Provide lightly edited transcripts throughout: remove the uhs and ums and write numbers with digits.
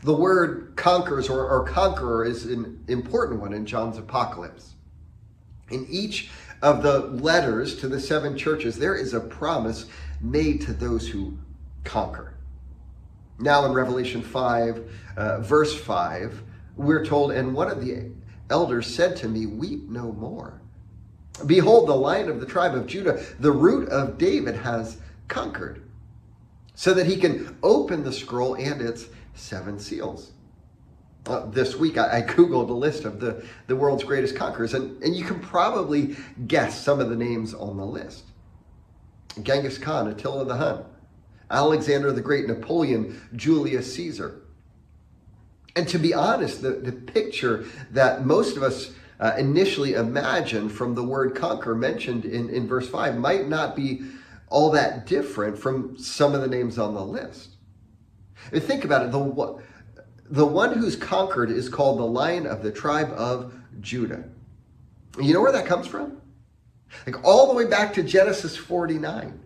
The word conquers or conqueror is an important one in John's apocalypse. In each of the letters to the 7 churches, there is a promise made to those who conquer. Now in Revelation 5, verse 5, we're told, "And one of the elders said to me, 'Weep no more. Behold, the Lion of the tribe of Judah, the root of David, has conquered, so that he can open the scroll and its 7 seals.'" This week I Googled a list of the world's greatest conquerors, and you can probably guess some of the names on the list. Genghis Khan, Attila the Hun, Alexander the Great, Napoleon, Julius Caesar. And to be honest, the picture that most of us initially imagine from the word conquer mentioned in verse 5 might not be all that different from some of the names on the list. I mean, think about it. The one who's conquered is called the Lion of the tribe of Judah. You know where that comes from? Like all the way back to Genesis 49.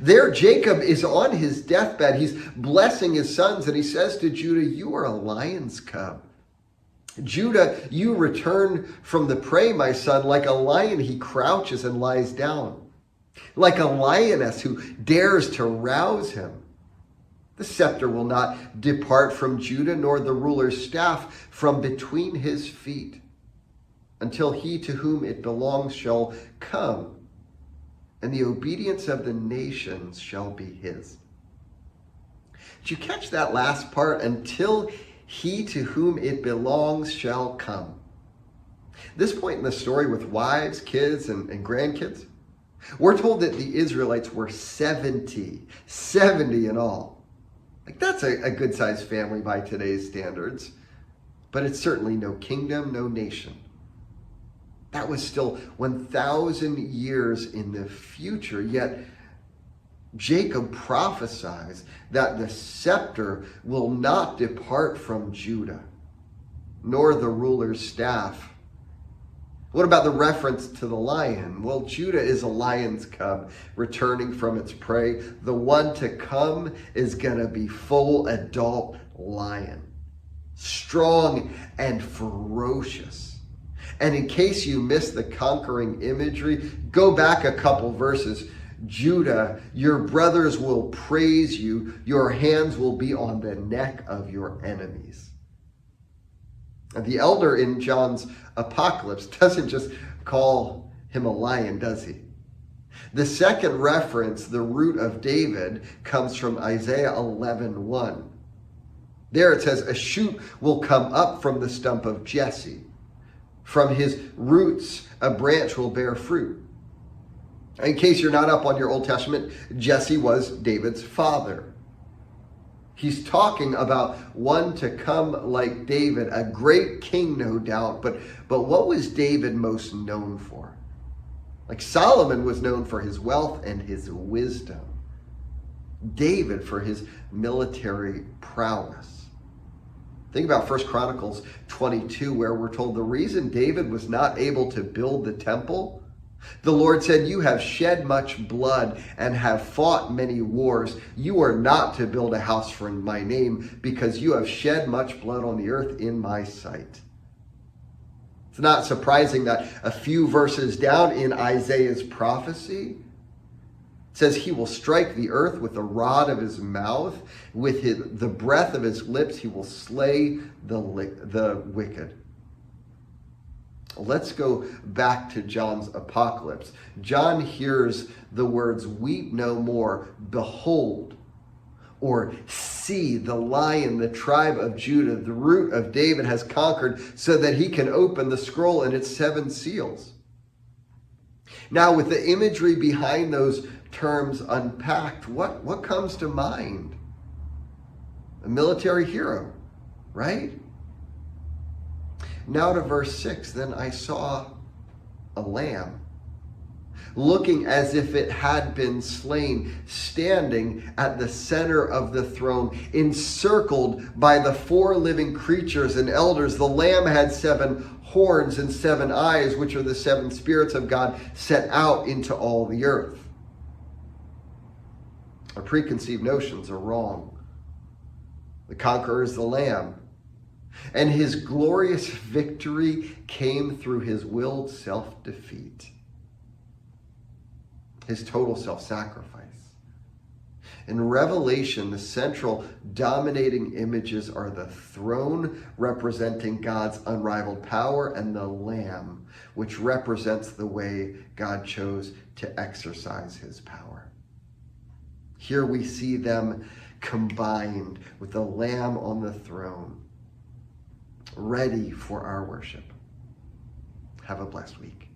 There, Jacob is on his deathbed. He's blessing his sons, and he says to Judah, "You are a lion's cub. Judah, you return from the prey, my son. Like a lion, he crouches and lies down. Like a lioness who dares to rouse him. The scepter will not depart from Judah, nor the ruler's staff from between his feet, until he to whom it belongs shall come, and the obedience of the nations shall be his." Did you catch that last part? Until he to whom it belongs shall come. This point in the story with wives, kids, and grandkids, we're told that the Israelites were 70 in all. Like that's a good-sized family by today's standards, but it's certainly no kingdom, no nation. That was still 1,000 years in the future, yet Jacob prophesies that the scepter will not depart from Judah, nor the ruler's staff. What about the reference to the lion? Well, Judah is a lion's cub returning from its prey. The one to come is going to be full adult lion, strong and ferocious. And in case you missed the conquering imagery, go back a couple verses. Judah, your brothers will praise you. Your hands will be on the neck of your enemies. The elder in John's apocalypse doesn't just call him a lion, does he? The second reference, the root of David, comes from Isaiah 11:1. There it says, "A shoot will come up from the stump of Jesse. From his roots, a branch will bear fruit." In case you're not up on your Old Testament, Jesse was David's father. He's talking about one to come like David, a great king, no doubt. But what was David most known for? Like Solomon was known for his wealth and his wisdom. David for his military prowess. Think about 1 Chronicles 22, where we're told the reason David was not able to build the temple, the Lord said, "You have shed much blood and have fought many wars. You are not to build a house for my name, because you have shed much blood on the earth in my sight." It's not surprising that a few verses down in Isaiah's prophecy, it says he will strike the earth with the rod of his mouth. With the breath of his lips, he will slay the wicked. Let's go back to John's apocalypse. John hears the words, "Weep no more, behold," or "See, the lion, the tribe of Judah, the root of David has conquered, so that he can open the scroll and its 7 seals." Now, with the imagery behind those terms unpacked, what comes to mind? A military hero, right? Now to verse 6. "Then I saw a lamb, looking as if it had been slain, standing at the center of the throne, encircled by the 4 living creatures and elders. The lamb had 7 horns and 7 eyes, which are the 7 spirits of God sent out into all the earth." Our preconceived notions are wrong. The conqueror is the Lamb. And his glorious victory came through his willed self-defeat, his total self-sacrifice. In Revelation, the central dominating images are the throne representing God's unrivaled power and the Lamb, which represents the way God chose to exercise his power. Here we see them combined with the Lamb on the throne, ready for our worship. Have a blessed week.